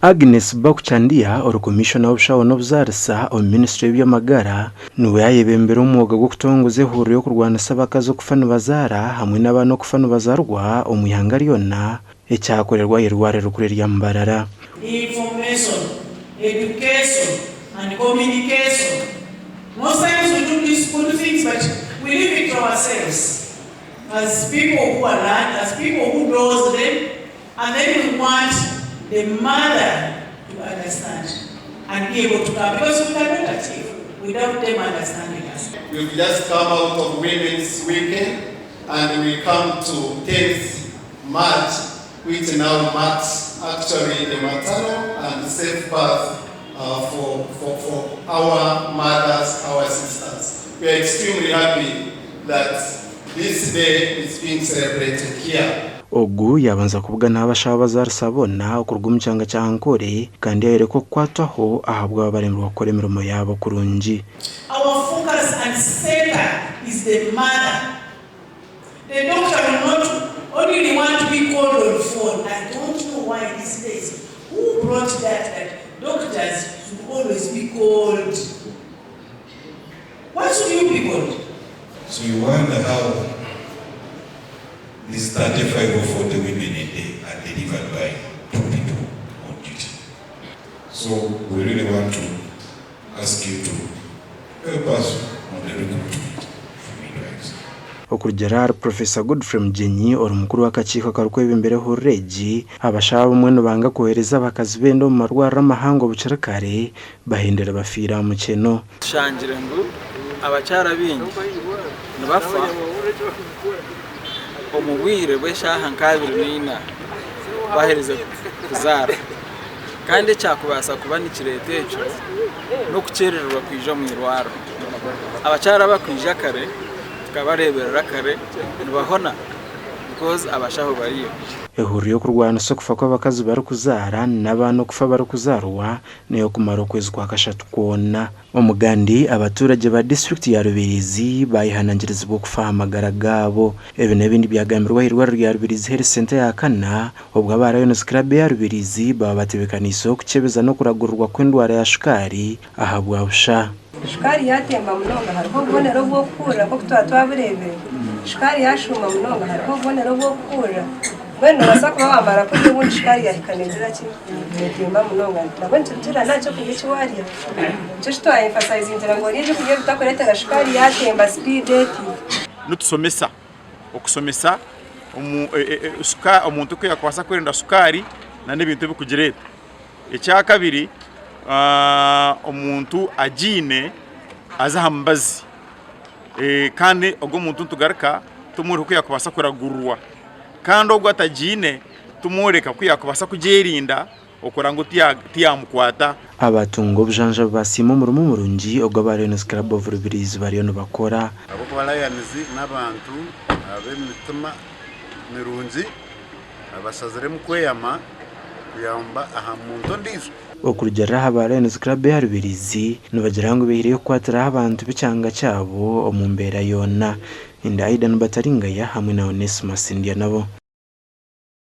Agnes Bakuchandia or Commissioner of Shawo n'Obuzarisa o Ministry y'Amagara niwe yayebembera umwuga gwo kutongoza ihuriro yo kurwana sabakazi okufana bazara hamwe n'abana okufana bazarwa omuyanga ryona ekyakorerwa irware rukurerya mbarara. Information, education and communication. Most times we do these good things, but we leave it to ourselves as people who are learned, as people who knows them, and then we want the mother to understand and be able to come, because we cannot achieve without them understanding us. We've just come out of Women's Weekend and we come to 10th March, which now marks actually the maternal and safe birth for our mothers, our sisters. We are extremely happy that this day is being celebrated here. Ogu yabanza kuvuga n'abashaba bazarisabona okurwa umucanga cya Ankore kandi yereko kwataho ahabwa abarembo bakora imirimo yabo kurungi. Our focus and center is the mother. The doctor will not only want to be called on phone. I don't know why these days. Who brought that doctors should always be called? Why should you be called? So you wonder how these 35 or 40 women a day are delivered by 2 people on duty. So we really want to ask you to help us on the recruitment for midwives. Okurugerar Professor Godfrey Mjenyi or mukuru w'akakiko karukwebe imbere ho regi abashaba umwe no banga kohereza bakazi bendo mu marwara amahango bucerekare bahindera bafira mu keno. Shangire ngo abacara bingi nabafa omubwire bweshaha nkabiri nina bahereza kuzara kandi cyakubasa kuba nikirete ejo no kucererwa kwija mu irwaro abacara bakwija kare tukabareberera kare nibahona because abashaho bariyo. Ihuriro yo kurwana so kufa kw'abakazi bari kuzara n'abana kufa bari kuzarwa niyo kumara kwezi kwa kashatu kwona. Omugandi abaturage ba district ya Rubirizi bayihanangiriza bwo kufa amagara gabo ebe n'ebindi byagambirwa irwaro rya Rubirizi Health Center ya kana ubwo abarayo Club ya Rubirizi baba batebekaniso kucebeza no kuragurwa kw'indwara ya shukari ahabwa busha. Shukari yatemba munonga hariho bonero bwo kura ko twaburebe shukari yashuma munonga hariho bonero bwo kura bene basako bamara ko ubundi shukari yahikanezera ki mutemba munonga nabwo tugira nacyo kugici wariya cyo shito emphasize inzira ngo rije kugiye bitakoreta na shukari yatemba speed date nutusomesa okusomesa umuntu ko yakwasa kwenda shukari na n'ibintu bikugireta icya kabiri omuntu ajine azahambazi kandi ogwo muntu tugaraka tumuri ko yakubasa kuragurwa kandi ogwo atajine tumureka ko yakubasa kugerinda okoranga tiyamukwata. Abatungo bujanja basimo mu rumurungi ogwo Lions Club of Rubirizi bariyo no bakora abo kwa Lions n'abantu ab'emitima mirungi abasazire mu kweyama kuyamba aha muntu ndizo okurugera aba Lions Club ya Rubirizi nubagera ngo behiriye kwatira abantu bicanga cyabo omumbera yona inda Aidan Bataringaya hamwe na Onesmus India nabo.